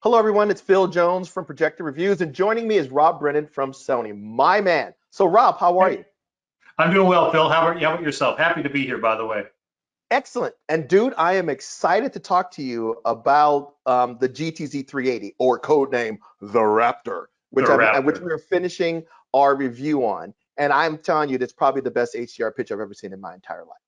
Hello, everyone. It's Phil Jones from Projector Reviews, and joining me is Rob Brennan from Sony, my man. So, Rob, how are you? I'm doing well, Phil. How about yourself? Happy to be here, by the way. Excellent. And, dude, I am excited to talk to you about the GTZ380, or codename the Raptor, The which Raptor. we are finishing our review on. And I'm telling you, that's probably the best HDR picture I've ever seen in my entire life.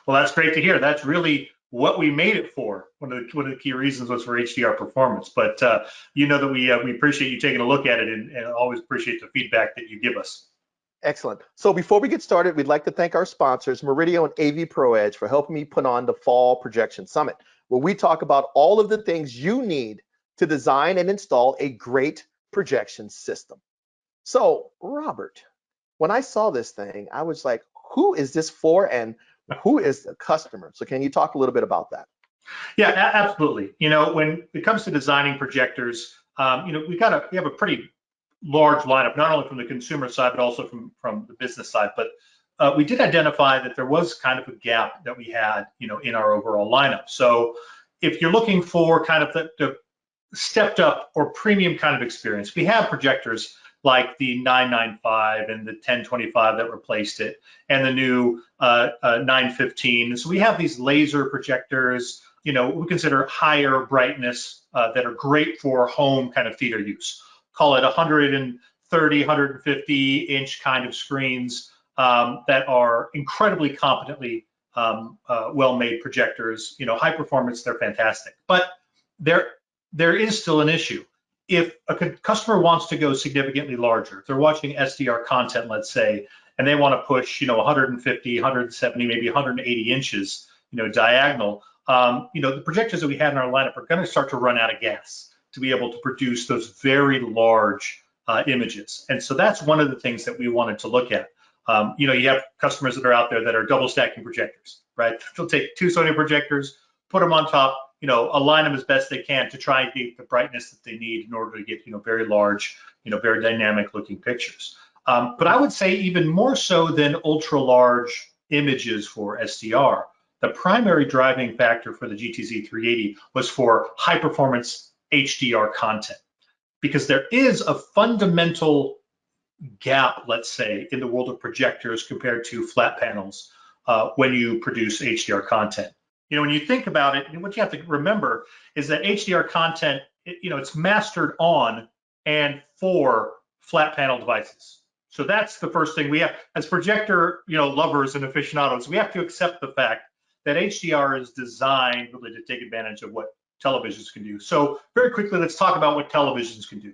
Well, that's great to hear. That's really what we made it for. One of the key reasons was for HDR performance. But you know that we appreciate you taking a look at it, and always appreciate the feedback that you give us. Excellent. So before we get started, we'd like to thank our sponsors, Murideo and AV Pro Edge, for helping me put on the Fall Projection Summit, where we talk about all of the things you need to design and install a great projection system. So, Robert, when I saw this thing, I was like, who is this for and who is the customer? So can you talk a little bit about that? Yeah, absolutely. When it comes to designing projectors, we have a pretty large lineup, not only from the consumer side, but also from the business side. But we did identify that there was kind of a gap that we had, in our overall lineup. So if you're looking for kind of the stepped up or premium kind of experience, we have projectors like the 995 and the 1025 that replaced it, and the new 915. So we have these laser projectors, we consider higher brightness that are great for home kind of theater use. Call it 130, 150 inch kind of screens that are incredibly competently well-made projectors. High performance, they're fantastic. But there is still an issue. If a customer wants to go significantly larger, if they're watching SDR content, let's say, and they want to push, 150, 170, maybe 180 inches, diagonal, the projectors that we had in our lineup are going to start to run out of gas to be able to produce those very large images. And so that's one of the things that we wanted to look at. You have customers that are out there that are double stacking projectors, right? They'll take two Sony projectors, put them on top, align them as best they can to try and get the brightness that they need in order to get, very large, very dynamic looking pictures. But I would say even more so than ultra large images for SDR, the primary driving factor for the GTZ380 was for high performance HDR content, because there is a fundamental gap, let's say, in the world of projectors compared to flat panels when you produce HDR content. When you think about it, what you have to remember is that HDR content, it's mastered on and for flat panel devices. So that's the first thing we have as projector, lovers and aficionados. We have to accept the fact that HDR is designed really to take advantage of what televisions can do. So very quickly, let's talk about what televisions can do.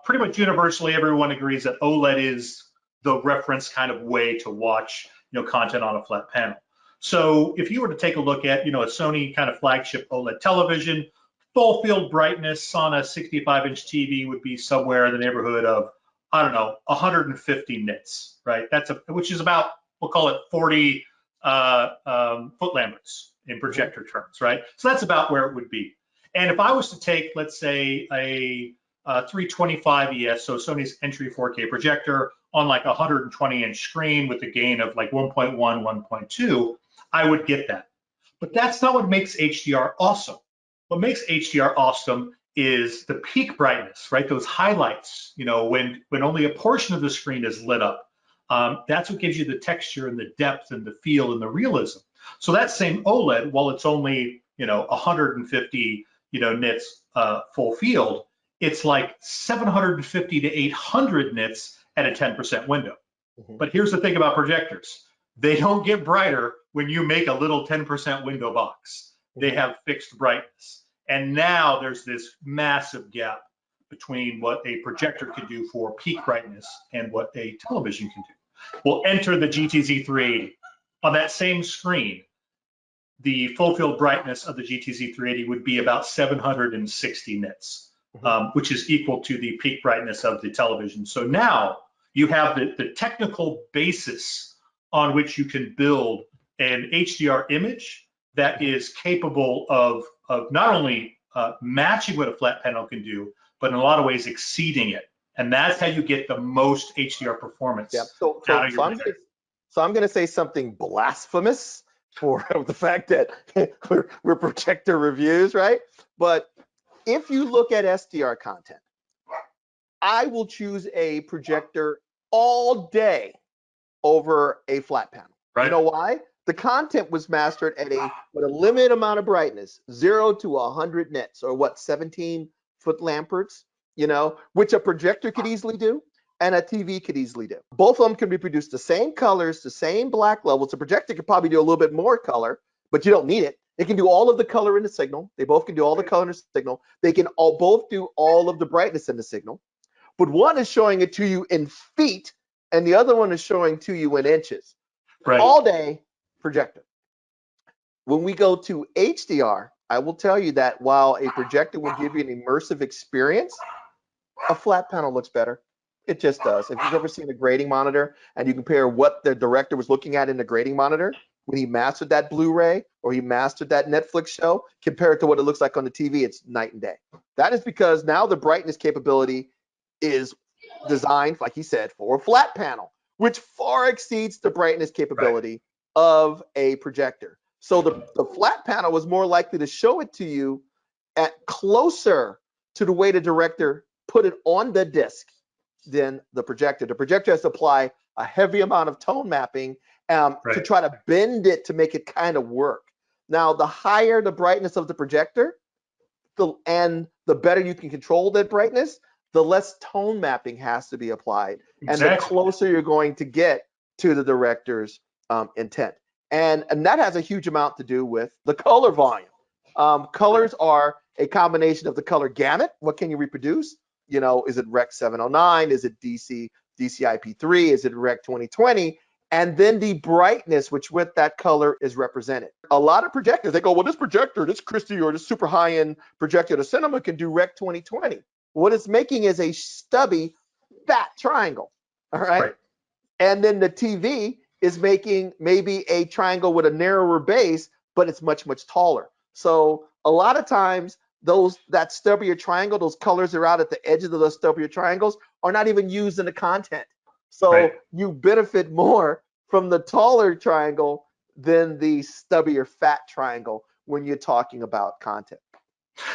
Pretty much universally, everyone agrees that OLED is the reference kind of way to watch, content on a flat panel. So if you were to take a look at, a Sony kind of flagship OLED television, full field brightness on a 65-inch TV would be somewhere in the neighborhood of, 150 nits, right? Which is about, we'll call it 40 foot lamberts in projector terms, right? So that's about where it would be. And if I was to take, let's say, a 325 ES, so Sony's entry 4K projector on like a 120-inch screen with a gain of like 1.1, 1.2, I would get that. But that's not what makes HDR awesome. What makes HDR awesome is the peak brightness, right? Those highlights, when only a portion of the screen is lit up. That's what gives you the texture and the depth and the feel and the realism. So that same OLED, while it's only, 150, nits full field, it's like 750 to 800 nits at a 10% window. But here's the thing about projectors. They don't get brighter when you make a little 10% window box. They have fixed brightness. And now there's this massive gap between what a projector can do for peak brightness and what a television can do. We'll enter the GTZ380. On that same screen, the full field brightness of the GTZ380 would be about 760 nits, which is equal to the peak brightness of the television. So now you have the technical basis on which you can build an HDR image that is capable of not only matching what a flat panel can do, but in a lot of ways exceeding it. And that's how you get the most HDR performance. Yeah. So I'm going to say something blasphemous for the fact that we're projector reviews, right? But if you look at SDR content, I will choose a projector all day over a flat panel. Right. You know why? The content was mastered at with a limited amount of brightness, 0 to 100 nits, or what, 17-foot lamperts, you know, which a projector could easily do and a TV could easily do. Both of them can reproduce the same colors, the same black levels. The projector could probably do a little bit more color, but you don't need it. It can do all of the color in the signal. They both can do all the color in the signal. They can both do all of the brightness in the signal. But one is showing it to you in feet, and the other one is showing to you in inches. Right. All day projector. When we go to HDR, I will tell you that while a projector will give you an immersive experience, a flat panel looks better. It just does. If you've ever seen a grading monitor and you compare what the director was looking at in the grading monitor when he mastered that Blu-ray or he mastered that Netflix show, compared to what it looks like on the TV, it's night and day. That is because now the brightness capability is designed, like he said, for a flat panel, which far exceeds the brightness capability of a projector. So the flat panel was more likely to show it to you at closer to the way the director put it on the disc than the projector. The projector has to apply a heavy amount of tone mapping to try to bend it to make it kind of work. Now, the higher the brightness of the projector, and the better you can control that brightness, the less tone mapping has to be applied, and the closer you're going to get to the director's intent. And that has a huge amount to do with the color volume. Colors are a combination of the color gamut. What can you reproduce? You know, is it Rec 709? Is it DCI-P3? Is it Rec 2020? And then the brightness, which with that color is represented. A lot of projectors, they go, well, this projector, this Christie or this super high-end projector, the cinema can do Rec 2020. What it's making is a stubby, fat triangle, all right? And then the TV is making maybe a triangle with a narrower base, but it's much, much taller. So a lot of times, that stubbier triangle, those colors that are out at the edges of those stubbier triangles are not even used in the content. So you benefit more from the taller triangle than the stubbier fat triangle when you're talking about content.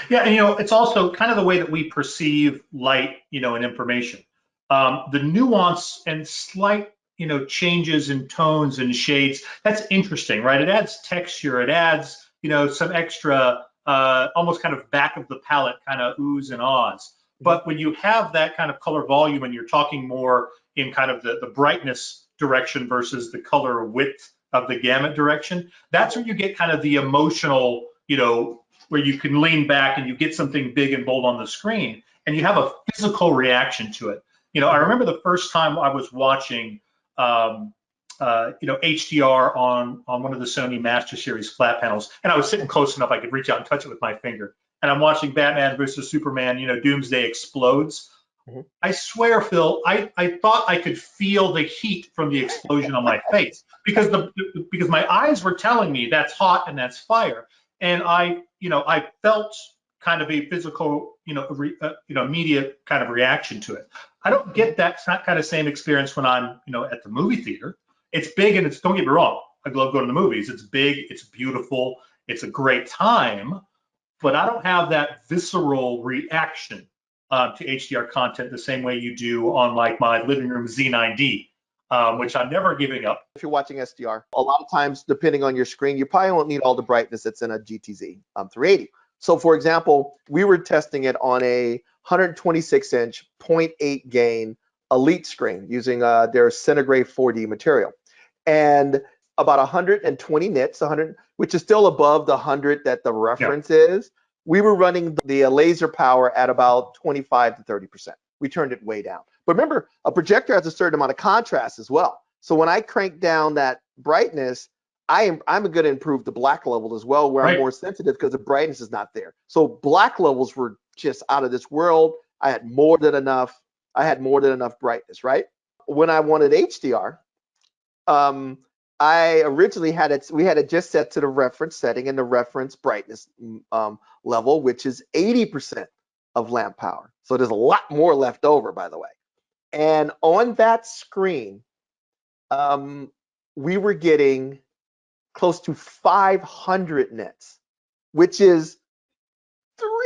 Yeah, and you know, it's also kind of the way that we perceive light, you know, and information. The nuance and slight, you know, changes in tones and shades, that's interesting, right? It adds texture, it adds, you know, some extra, almost kind of back of the palette kind of oohs and ahs. But when you have that kind of color volume and you're talking more in kind of the brightness direction versus the color width of the gamut direction, that's where you get kind of the emotional, you know, where you can lean back and you get something big and bold on the screen and you have a physical reaction to it. You know, I remember the first time I was watching, you know, HDR on one of the Sony Master Series flat panels, and I was sitting close enough I could reach out and touch it with my finger. And I'm watching Batman versus Superman, you know, Doomsday explodes. I swear, Phil, I thought I could feel the heat from the explosion on my face because because my eyes were telling me that's hot and that's fire. And you know, I felt kind of a physical, you know, immediate kind of reaction to it. I don't get that kind of same experience when I'm, you know, at the movie theater. It's big and don't get me wrong, I love going to the movies. It's big, it's beautiful, it's a great time, but I don't have that visceral reaction to HDR content the same way you do on like my living room Z9D, which I'm never giving up. If you're watching SDR, a lot of times, depending on your screen, you probably won't need all the brightness that's in a GTZ380. So for example, we were testing it on a 126-inch 0.8 gain Elite screen using their Centigrade 4D material. And about 120 nits, which is still above the 100 that the reference is. We were running the laser power at about 25 to 30%. We turned it way down. But remember, a projector has a certain amount of contrast as well. So when I crank down that brightness, I'm going to improve the black level as well, where I'm more sensitive because the brightness is not there. So black levels were just out of this world. I had more than enough brightness, right? When I wanted HDR, I originally we had it just set to the reference setting and the reference brightness level, which is 80% of lamp power. So there's a lot more left over, by the way. And on that screen, we were getting close to 500 nits, which is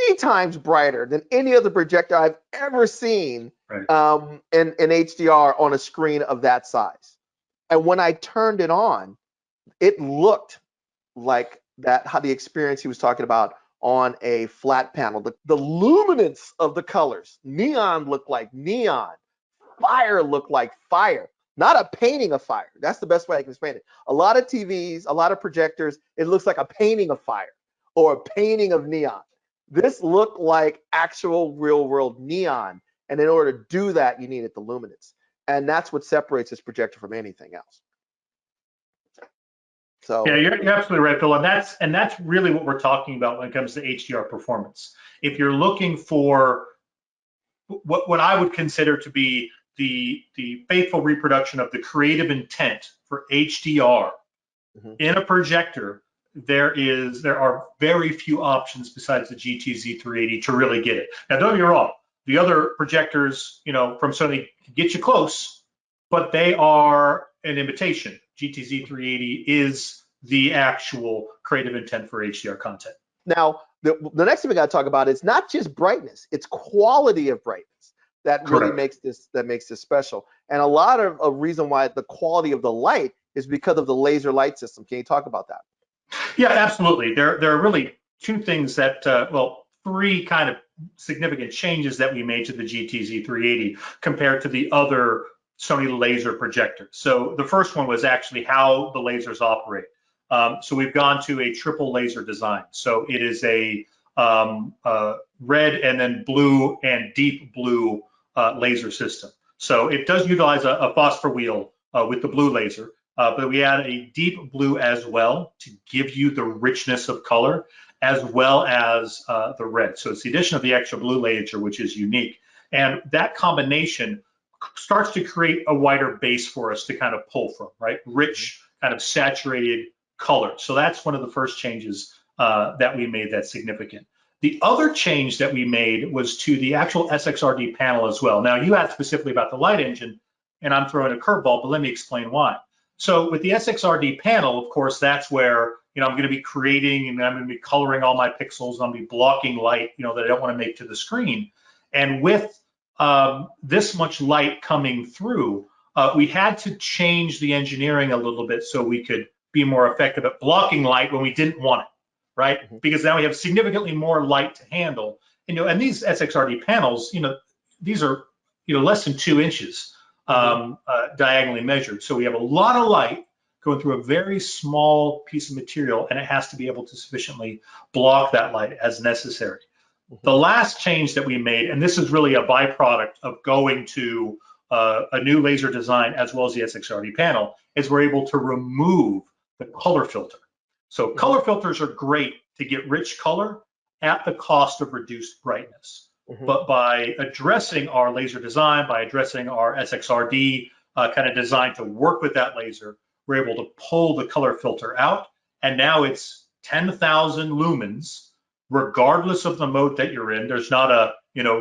3 times brighter than any other projector I've ever seen Right. in HDR on a screen of that size. And when I turned it on, it looked like that, how the experience he was talking about on a flat panel. The luminance of the colors, neon looked like neon, fire looked like fire, not a painting of fire. That's the best way I can explain it. A lot of TVs, a lot of projectors, it looks like a painting of fire or a painting of neon. This looked like actual real world neon. And in order to do that, you needed the luminance. And that's what separates this projector from anything else. So yeah, you're absolutely right, Phil, and that's really what we're talking about when it comes to HDR performance. If you're looking for what I would consider to be the faithful reproduction of the creative intent for HDR in a projector, there are very few options besides the GTZ380 to really get it. Now, don't get me wrong, the other projectors, from Sony can get you close, but they are an imitation. GTZ380 is the actual creative intent for HDR content. Now, the next thing we got to talk about is not just brightness; it's quality of brightness that really makes this special. And a lot of a reason why the quality of the light is because of the laser light system. Can you talk about that? Yeah, absolutely. There are really two things that, three kind of significant changes that we made to the GTZ380 compared to the other Sony laser projectors. So the first one was actually how the lasers operate. So we've gone to a triple laser design. So it is a red and then blue and deep blue laser system. So it does utilize a phosphor wheel with the blue laser, but we add a deep blue as well to give you the richness of color, as well as the red. So it's the addition of the extra blue laser, which is unique. And that combination starts to create a wider base for us to kind of pull from, right? Rich, kind of saturated color. So that's one of the first changes that we made that's significant. The other change that we made was to the actual Sxrd panel as well. Now, you asked specifically about the light engine, and I'm throwing a curveball, but let me explain why. So with the Sxrd panel, of course, that's where I'm going to be creating and I'm going to be coloring all my pixels. I'm going to be blocking light, that I don't want to make to the screen. And with this much light coming through, we had to change the engineering a little bit so we could be more effective at blocking light when we didn't want it, right? Because now we have significantly more light to handle. And these Sxrd panels, these are less than 2 inches diagonally measured. So we have a lot of light going through a very small piece of material, and it has to be able to sufficiently block that light as necessary. The last change that we made, and this is really a byproduct of going to a new laser design as well as the Sxrd panel, is we're able to remove the color filter. So color filters are great to get rich color at the cost of reduced brightness. But by addressing our laser design, by addressing our Sxrd kind of design to work with that laser, we're able to pull the color filter out. And now it's 10,000 lumens, regardless of the mode that you're in. There's not a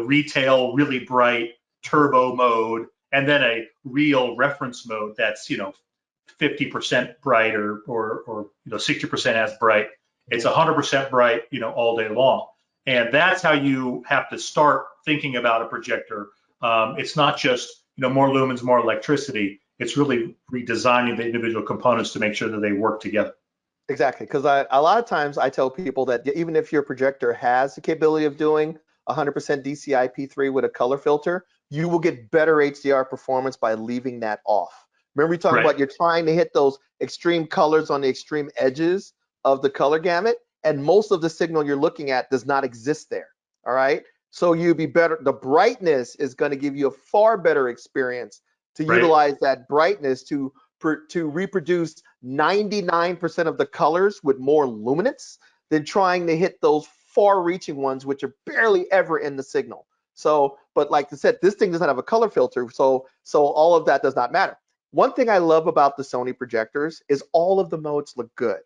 retail, really bright turbo mode, and then a real reference mode that's 50% bright or 60% as bright. It's 100% bright all day long. And that's how you have to start thinking about a projector. It's not just more lumens, more electricity. It's really redesigning the individual components to make sure that they work together. Exactly, because a lot of times I tell people that even if your projector has the capability of doing 100% DCI-P3 with a color filter, you will get better HDR performance by leaving that off. Remember we talked about you're trying to hit those extreme colors on the extreme edges of the color gamut, and most of the signal you're looking at does not exist there, all right? So you'd be better, the brightness is gonna give you a far better experience to utilize that brightness to reproduce 99% of the colors with more luminance than trying to hit those far-reaching ones, which are barely ever in the signal. So, but like I said, this thing doesn't have a color filter, so all of that does not matter. One thing I love about the Sony projectors is all of the modes look good.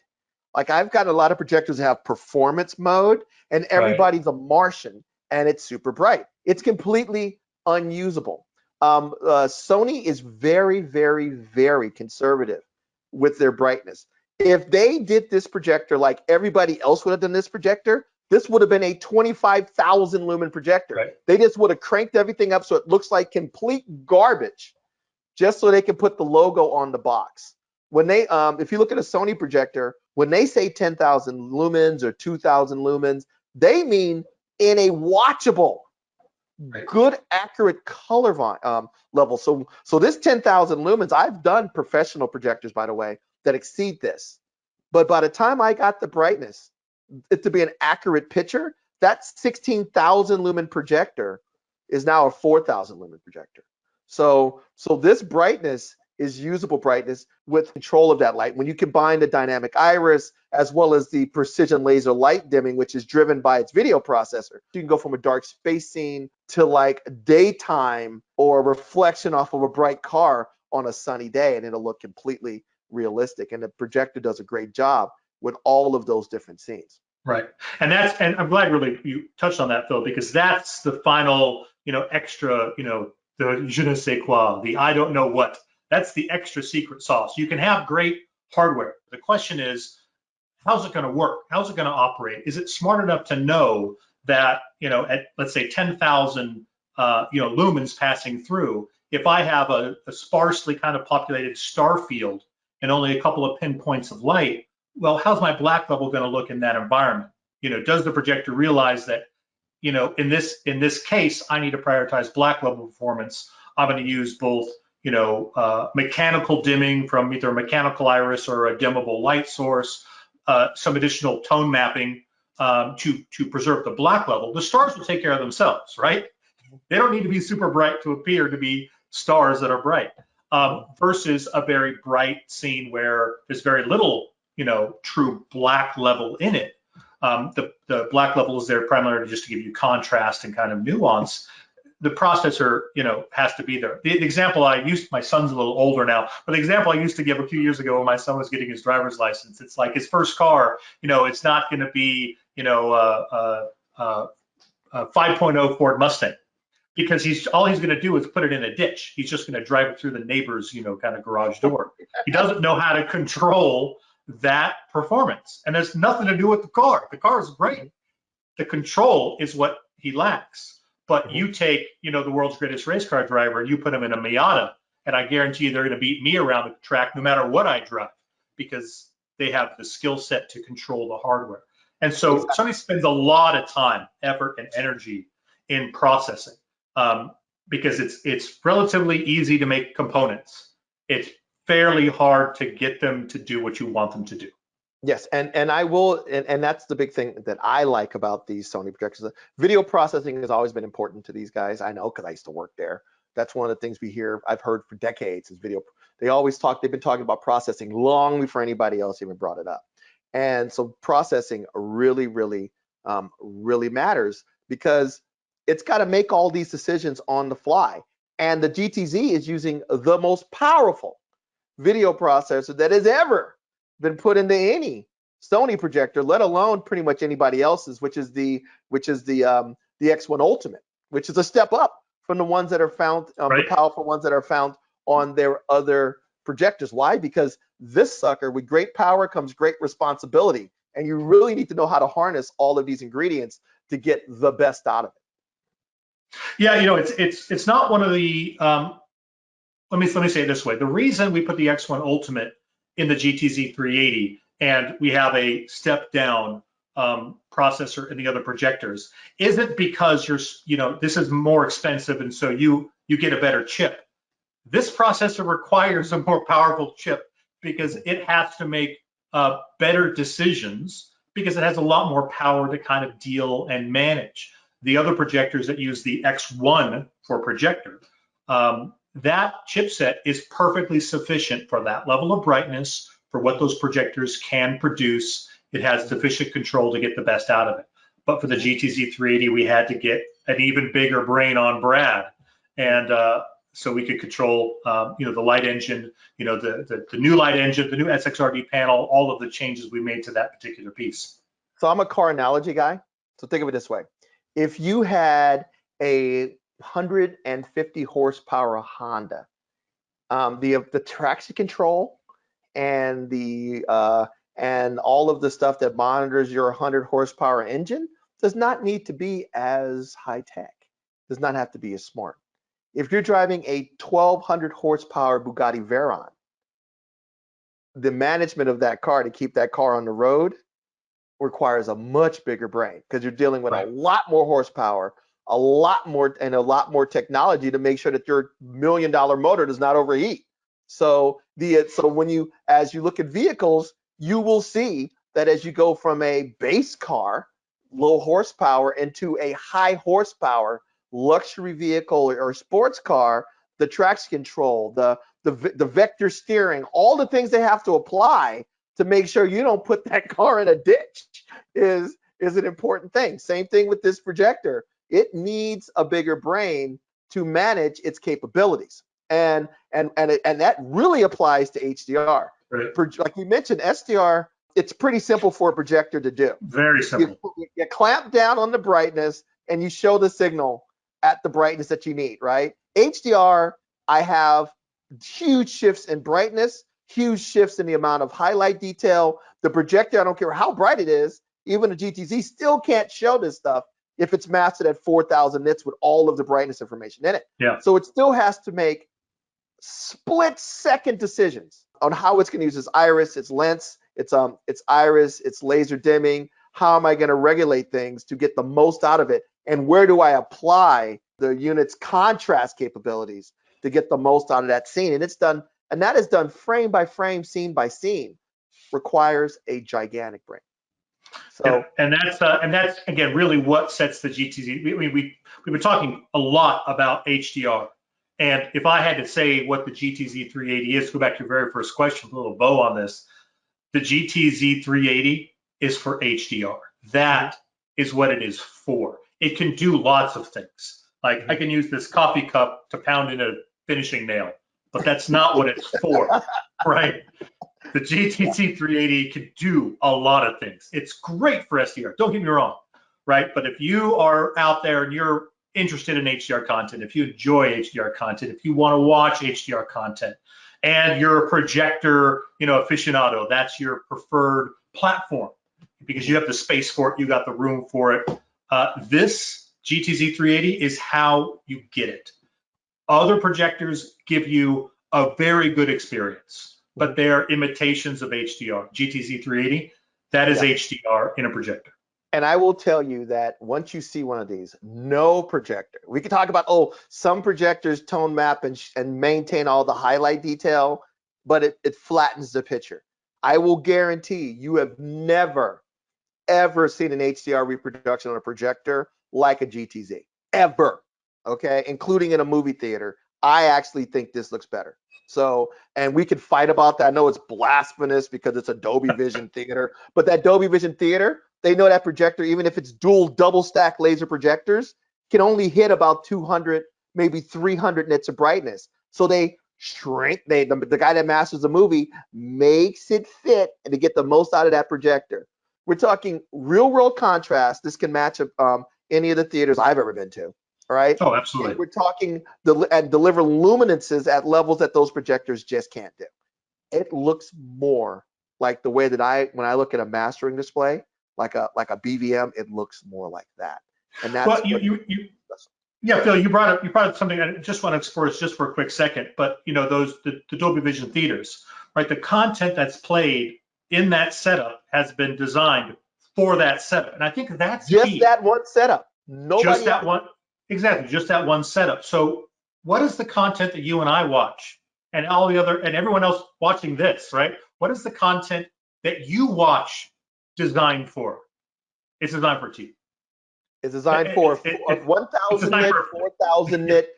Like I've got a lot of projectors that have performance mode, and everybody's a Martian, and it's super bright. It's completely unusable. Sony is very, very, very conservative with their brightness. If they did this projector like everybody else would have done this projector, this would have been a 25,000 lumen projector. Right. They just would have cranked everything up so it looks like complete garbage, just so they can put the logo on the box. When they, if you look at a Sony projector, when they say 10,000 lumens or 2,000 lumens, they mean in a watchable, Right. good, accurate color level. So this 10,000 lumens, I've done professional projectors, by the way, that exceed this. But by the time I got the brightness, it to be an accurate picture, that 16,000 lumen projector is now a 4,000 lumen projector. So this brightness is usable brightness with control of that light. When you combine the dynamic iris as well as the precision laser light dimming, which is driven by its video processor, you can go from a dark space scene to like daytime or a reflection off of a bright car on a sunny day, and it'll look completely realistic. And the projector does a great job with all of those different scenes. Right. And I'm glad really you touched on that, Phil, because that's the final, extra, the je ne sais quoi, the I don't know what. That's the extra secret sauce. You can have great hardware. The question is, how's it going to work? How's it going to operate? Is it smart enough to know that, at let's say 10,000, lumens passing through, if I have a sparsely kind of populated star field and only a couple of pinpoints of light, well, how's my black level going to look in that environment? Does the projector realize that, in this case, I need to prioritize black level performance. I'm going to use both, mechanical dimming from either a mechanical iris or a dimmable light source, some additional tone mapping to preserve the black level. The stars will take care of themselves, right? They don't need to be super bright to appear to be stars that are bright, versus a very bright scene where there's very little, true black level in it. The black level is there primarily just to give you contrast and kind of nuance. The processor, has to be there. The example I used, my son's a little older now, but the example I used to give a few years ago when my son was getting his driver's license, it's like his first car, it's not going to be, a 5.0 Ford Mustang, because all he's going to do is put it in a ditch. He's just going to drive it through the neighbor's, kind of garage door. He doesn't know how to control that performance, and there's nothing to do with the car. The car is great. The control is what he lacks. But you take, the world's greatest race car driver, and you put him in a Miata, and I guarantee you they're going to beat me around the track no matter what I drive, because they have the skill set to control the hardware. And so Sony spends a lot of time, effort, and energy in processing, because it's relatively easy to make components. It's fairly hard to get them to do what you want them to do. Yes, and I will, and that's the big thing that I like about these Sony projectors. Video processing has always been important to these guys. I know, because I used to work there. That's one of the things I've heard for decades is video. They've been talking about processing long before anybody else even brought it up. And so processing really, really, really matters, because it's got to make all these decisions on the fly. And the GTZ is using the most powerful video processor that has ever been put into any Sony projector, let alone pretty much anybody else's, which is the X1 Ultimate, which is a step up from the ones that are found, Right. the powerful ones that are found on their other projectors. Why? Because this sucker, with great power comes great responsibility, and you really need to know how to harness all of these ingredients to get the best out of it. Yeah, it's not one of the. Let me say it this way: the reason we put the X1 Ultimate in the GTZ380 and we have a step down processor in the other projectors isn't because this is more expensive and so you get a better chip. This processor requires a more powerful chip because it has to make better decisions, because it has a lot more power to kind of deal and manage. The other projectors that use the X1 for projector, that chipset is perfectly sufficient for that level of brightness, for what those projectors can produce. It has sufficient control to get the best out of it. But for the GTZ380, we had to get an even bigger brain on Brad, and so we could control, the light engine, the new light engine, the new Sxrd panel, all of the changes we made to that particular piece. So I'm a car analogy guy. So think of it this way: if you had a 150 horsepower Honda, the traction control and and all of the stuff that monitors your 100 horsepower engine does not need to be as high tech, does not have to be as smart. If you're driving a 1200 horsepower Bugatti Veyron, the management of that car to keep that car on the road requires a much bigger brain because you're dealing with a lot more horsepower, a lot more technology to make sure that your $1 million motor does not overheat. So as you look at vehicles, you will see that as you go from a base car, low horsepower, into a high horsepower luxury vehicle or sports car, the traction control, the vector steering, all the things they have to apply to make sure you don't put that car in a ditch is an important thing. Same thing with this projector. It needs a bigger brain to manage its capabilities. And that really applies to HDR. Right. Like you mentioned, SDR, it's pretty simple for a projector to do. Very simple. You clamp down on the brightness and you show the signal at the brightness that you need, right? HDR, I have huge shifts in brightness, huge shifts in the amount of highlight detail. The projector, I don't care how bright it is, even a GTZ still can't show this stuff if it's mastered at 4,000 nits with all of the brightness information in it. Yeah. So it still has to make split-second decisions on how it's going to use its iris, its lens, its iris, its laser dimming. How am I going to regulate things to get the most out of it? And where do I apply the unit's contrast capabilities to get the most out of that scene? And that is done frame by frame, scene by scene. Requires a gigantic brain. So, and that's again really what sets the GTZ. We've been talking a lot about HDR, and if I had to say what the GTZ380 is, go back to your very first question, a little bow on this. The GTZ380 is for HDR. That is what it is for. It can do lots of things. Like I can use this coffee cup to pound in a finishing nail, but that's not what it's for, right? The GTZ380 can do a lot of things. It's great for SDR, don't get me wrong, right? But if you are out there and you're interested in HDR content, if you enjoy HDR content, if you want to watch HDR content, and you're a projector, aficionado, that's your preferred platform because you have the space for it, you got the room for it. This GTZ380 is how you get it. Other projectors give you a very good experience, but they are imitations of HDR. GTZ380, that is HDR in a projector. And I will tell you that once you see one of these, no projector. We can talk about, some projectors tone map and maintain all the highlight detail, but it flattens the picture. I will guarantee you have never, ever seen an HDR reproduction on a projector like a GTZ, ever, okay? Including in a movie theater. I actually think this looks better. So, and we could fight about that. I know it's blasphemous because it's a Dolby Vision theater, but that Dolby Vision theater, they know that projector, even if it's dual double stack laser projectors, can only hit about 200, maybe 300 nits of brightness. So they shrink, the guy that masters the movie makes it fit and to get the most out of that projector. We're talking real world contrast. This can match any of the theaters I've ever been to. All right. Oh, absolutely. And we're talking and deliver luminances at levels that those projectors just can't do. It looks more like the way that when I look at a mastering display, like a BVM, it looks more like that. And that's yeah, Phil, you brought up something I just want to explore just for a quick second. But the Dolby Vision theaters, right? The content that's played in that setup has been designed for that setup, and I think that's just key. That one setup. Nobody just that one. Exactly, just that one setup. So what is the content that you and I watch and all the other and everyone else watching this, right? What is the content that you watch designed for? It's designed for TV. It's designed for 1,000 nit, 4,000 nit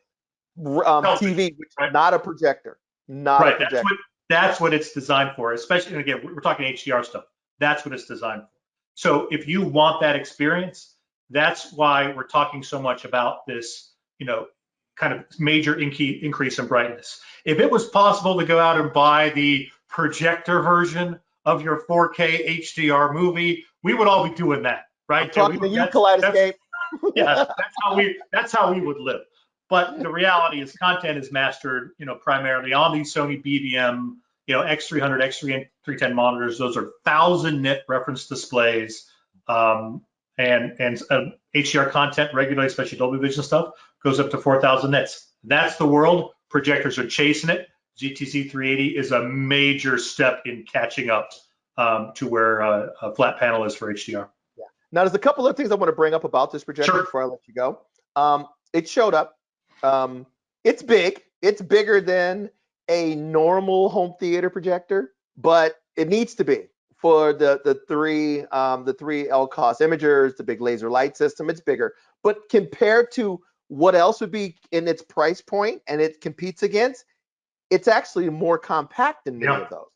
TV, which is not a projector. Not a projector. That's what it's designed for, especially, and again, we're talking HDR stuff. That's what it's designed for. So if you want that experience, that's why we're talking so much about this, kind of major increase in brightness. If it was possible to go out and buy the projector version of your 4K HDR movie, we would all be doing that, right? I'm talking to you, Kaleidoscape. Yeah, that's how we would live. But the reality is, content is mastered, primarily on these Sony BVM, X300, X310 monitors. Those are 1,000 nit reference displays. and HDR content regularly, especially Dolby Vision stuff, goes up to 4,000 nits. That's the world. Projectors are chasing it. GTZ380 is a major step in catching up to where a flat panel is for HDR. Yeah. Now, there's a couple of things I want to bring up about this projector before I let you go. It showed up. It's big. It's bigger than a normal home theater projector, but it needs to be for the three LCOS imagers, the big laser light system. It's bigger, but compared to what else would be in its price point and it competes against, it's actually more compact than many of those.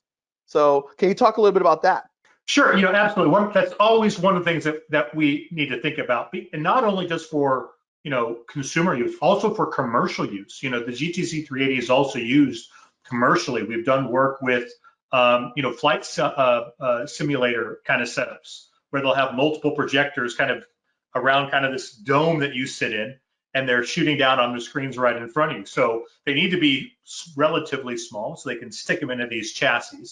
So can you talk a little bit about that? Sure, absolutely. That's always one of the things that we need to think about, and not only just for consumer use, also for commercial use. The GTZ380 is also used commercially. We've done work with flight simulator kind of setups where they'll have multiple projectors kind of around kind of this dome that you sit in, and they're shooting down on the screens right in front of you. So they need to be relatively small so they can stick them into these chassis.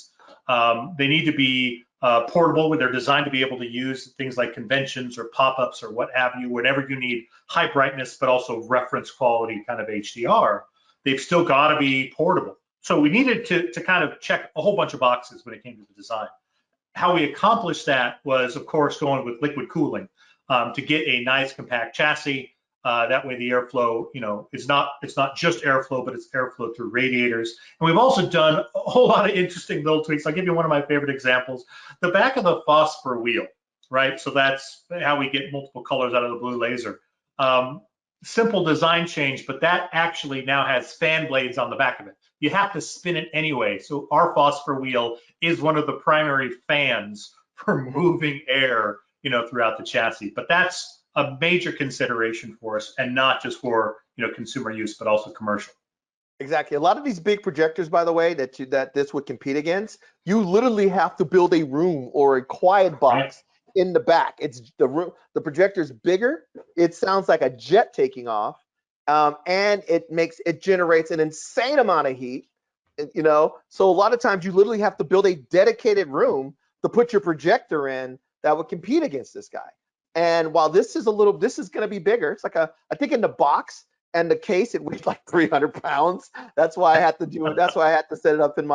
They need to be portable, where they're designed to be able to use things like conventions or pop-ups or what have you, whenever you need high brightness, but also reference quality kind of HDR. They've still got to be portable. So we needed to kind of check a whole bunch of boxes when it came to the design. How we accomplished that was, of course, going with liquid cooling to get a nice compact chassis. That way the airflow, it's not just airflow, but it's airflow through radiators. And we've also done a whole lot of interesting little tweaks. I'll give you one of my favorite examples. The back of the phosphor wheel, right? So that's how we get multiple colors out of the blue laser. Simple design change, but that actually now has fan blades on the back of it. You have to spin it anyway. So our phosphor wheel is one of the primary fans for moving air, throughout the chassis. But that's a major consideration for us, and not just for consumer use, but also commercial. Exactly. A lot of these big projectors, by the way, that this would compete against, you literally have to build a room or a quiet box in the back. It's the room. The projector's bigger. It sounds like a jet taking off, and it generates an insane amount of heat. So a lot of times you literally have to build a dedicated room to put your projector in that would compete against this guy. And while this is going to be bigger. It's like I think in the box and the case, it weighs like 300 pounds. That's why I had to do it. That's why I had to set it up in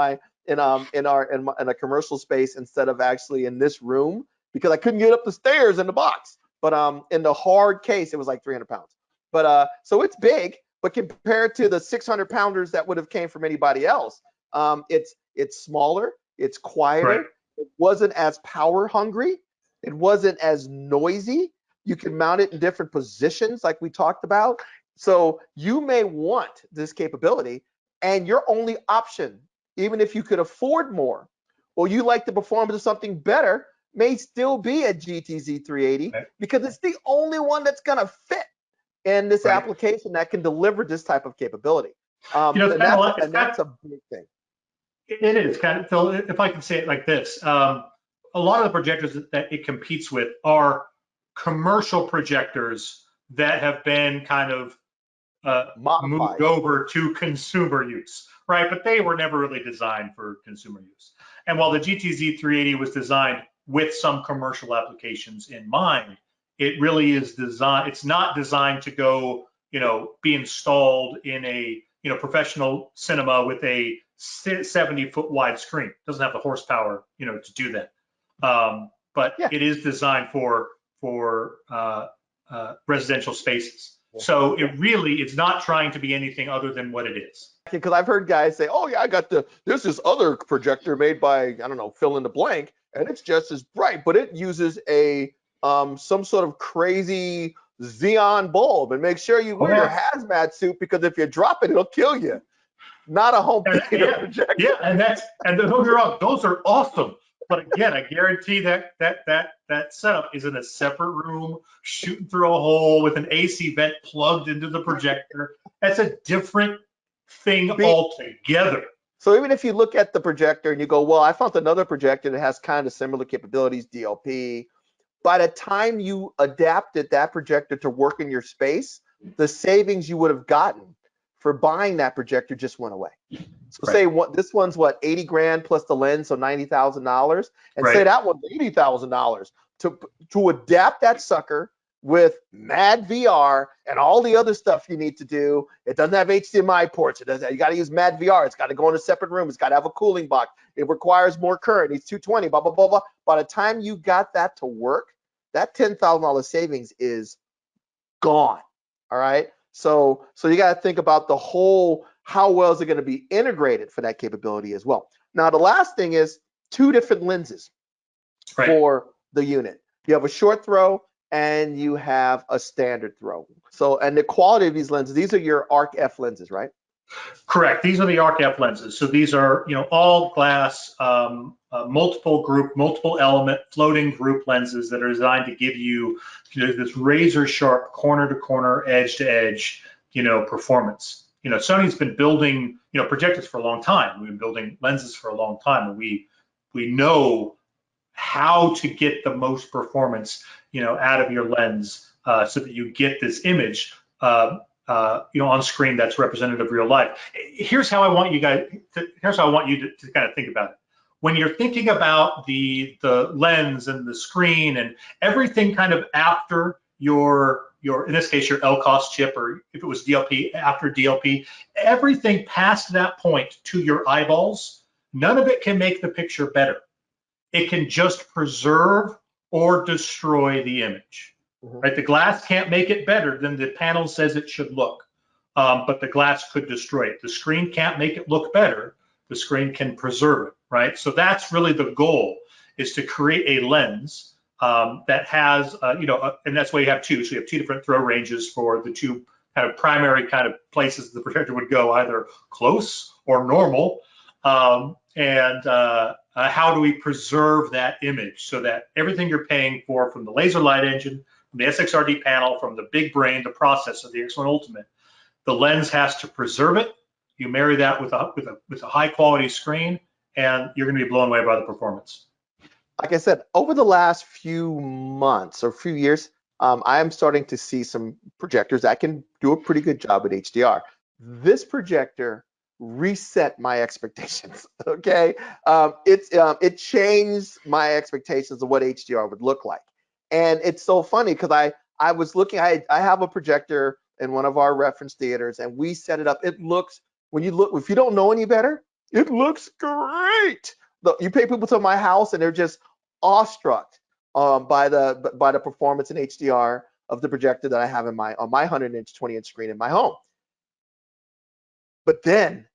a commercial space instead of actually in this room, because I couldn't get up the stairs in the box. But in the hard case, it was like 300 pounds. But so it's big, but compared to the 600 pounders that would have came from anybody else, it's smaller, it's quieter. Right. It wasn't as power hungry. It wasn't as noisy. You can mount it in different positions like we talked about. So you may want this capability, and your only option, even if you could afford more, or you like the performance of something better, may still be a GTZ380, because it's the only one that's going to fit in this application that can deliver this type of capability. And that's a big thing. It is kind of, Phil, if I can say it like this. A lot of the projectors that it competes with are commercial projectors that have been kind of moved over to consumer use, right? But they were never really designed for consumer use. And while the GTZ380 was designed with some commercial applications in mind, it really is designed. It's not designed to go, be installed in a professional cinema with a 70-foot wide screen. It doesn't have the horsepower, to do that. But it is designed for residential spaces. So it's not trying to be anything other than what it is. Because I've heard guys say, "Oh yeah, there's this other projector made by, I don't know, fill in the blank, and it's just as bright, but it uses a some sort of crazy xenon bulb, and make sure you wear your hazmat suit, because if you drop it, it'll kill you." Not a home theater projector. Yeah, and don't get me wrong, those are awesome. But again, I guarantee that setup is in a separate room, shooting through a hole with an AC vent plugged into the projector. That's a different thing altogether. So even if you look at the projector and you go, well, I found another projector that has kind of similar capabilities, DLP. By the time you adapted that projector to work in your space, the savings you would have gotten for buying that projector just went away. So say this one's what, 80 grand plus the lens, so $90,000, and say that one's $80,000. to adapt that sucker with Mad VR and all the other stuff you need to do. It doesn't have HDMI ports. You got to use Mad VR. It's got to go in a separate room. It's got to have a cooling box. It requires more current. It's 220, blah, blah, blah, blah. By the time you got that to work, that $10,000 savings is gone. All right. So you got to think about the whole, how well is it going to be integrated for that capability as well. Now, the last thing is 2 different lenses for the unit. You have a short throw and you have a standard throw. So, and the quality of these lenses, these are your ARC-F lenses, right? Correct. These are the ARC-F lenses. So these are, all glass, multiple group, multiple element, floating group lenses that are designed to give you, this razor sharp, corner to corner, edge to edge, performance. Sony's been building, projectors for a long time. We've been building lenses for a long time, and we know how to get the most performance, out of your lens, so that you get this image, on screen that's representative of real life. Here's how I want you guys. Here's how I want you to kind of think about it. When you're thinking about the lens and the screen and everything kind of after your in this case your LCOS chip, or if it was DLP, after DLP, everything past that point to your eyeballs, none of it can make the picture better. It can just preserve or destroy the image. Right? The glass can't make it better than the panel says it should look, but the glass could destroy it. The screen can't make it look better. The screen can preserve it, right? So that's really the goal, is to create a lens that has, and that's why you have 2. So you have 2 different throw ranges for the 2 kind of primary kind of places the projector would go, either close or normal. How do we preserve that image so that everything you're paying for, from the laser light engine, from the Sxrd panel, from the big brain, the processor, the X1 Ultimate, the lens has to preserve it. You marry that with a high quality screen, and you're going to be blown away by the performance. Like I said, over the last few months or few years, I am starting to see some projectors that can do a pretty good job at HDR. This projector reset my expectations. Okay, it changed my expectations of what HDR would look like. And it's so funny because I was looking, I have a projector in one of our reference theaters, and we set it up. It looks, when you look, if you don't know any better, it looks great. You pay people to my house and they're just awestruck by the performance in HDR of the projector that I have on my 100-inch, 20-inch screen in my home. But then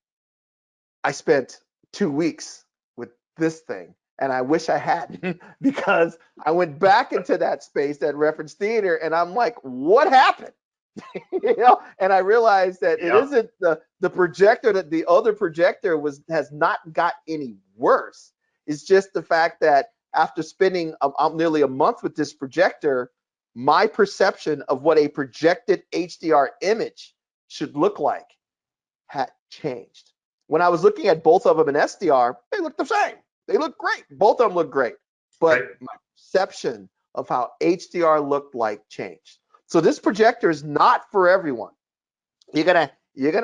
I spent 2 weeks with this thing, and I wish I hadn't, because I went back into that space, that reference theater, and I'm like, what happened? And I realized that it isn't the projector, that the other projector has not got any worse. It's just the fact that after spending nearly a month with this projector, my perception of what a projected HDR image should look like had changed. When I was looking at both of them in SDR, they look the same. They look great. Both of them look great. But my perception of how HDR looked like changed. So this projector is not for everyone. You're gonna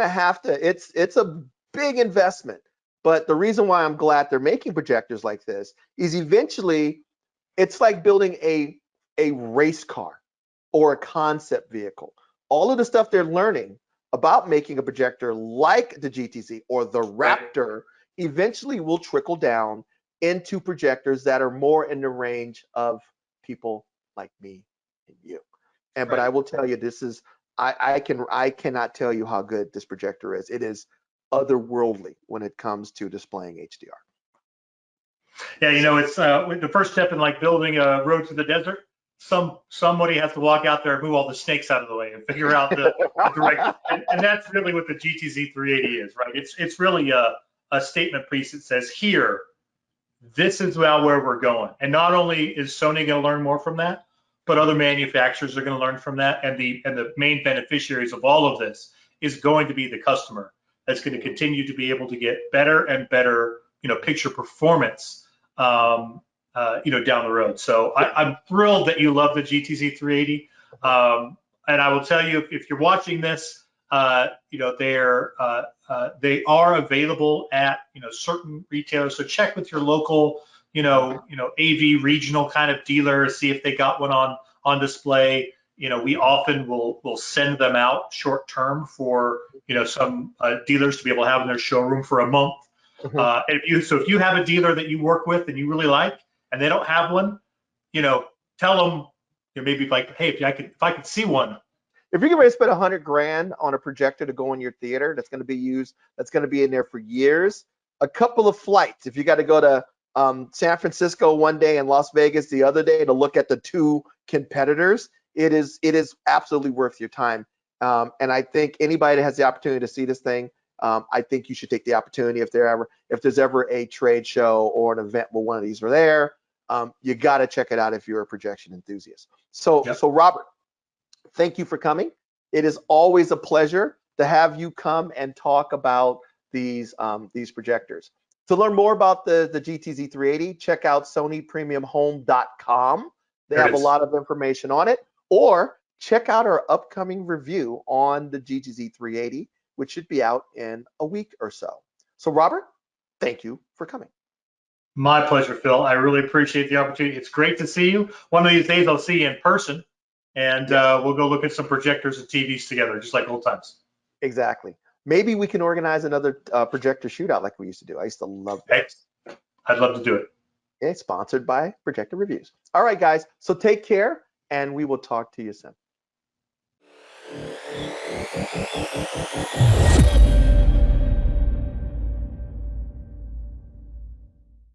have to. It's a big investment. But the reason why I'm glad they're making projectors like this is eventually it's like building a race car or a concept vehicle. All of the stuff they're learning about making a projector like the GTZ or the Raptor eventually will trickle down into projectors that are more in the range of people like me and you. But I will tell you, this is, I cannot tell you how good this projector is. It is otherworldly when it comes to displaying HDR. Yeah, it's the first step in like building a road to the desert. Somebody has to walk out there and move all the snakes out of the way and figure out the direction. And that's really what the GTZ380 is, right? It's really a statement piece that says, here, this is now where we're going. And not only is Sony going to learn more from that, but other manufacturers are going to learn from that. And the main beneficiaries of all of this is going to be the customer. That's going to continue to be able to get better and better, picture performance, down the road. So I'm thrilled that you love the GTZ380. And I will tell you, if you're watching this, they are available at certain retailers. So check with your local AV regional kind of dealer, see if they got one on display. We often will send them out short term for some dealers to be able to have in their showroom for a month. And if you have a dealer that you work with and you really like, and they don't have one, tell them, maybe like, hey, if I could see one. If you can ready to spend $100,000 on a projector to go in your theater, that's going to be used, that's going to be in there for years. A couple of flights, if you got to go to San Francisco one day and Las Vegas the other day to look at the two competitors, it is absolutely worth your time. And I think anybody that has the opportunity to see this thing, I think you should take the opportunity. If there's ever a trade show or an event where one of these are there, you got to check it out if you're a projection enthusiast. So Robert, thank you for coming. It is always a pleasure to have you come and talk about these projectors. To learn more about the GTZ380, check out SonyPremiumHome.com. They have a lot of information on it. Or check out our upcoming review on the GTZ380, which should be out in a week or so. So Robert, thank you for coming. My pleasure, Phil. I really appreciate the opportunity. It's great to see you. One of these days I'll see you in person, and we'll go look at some projectors and TVs together, just like old times. Exactly. Maybe we can organize another projector shootout like we used to do. I used to love that. Hey, I'd love to do it. It's sponsored by Projector Reviews. All right, guys. So take care, and we will talk to you soon.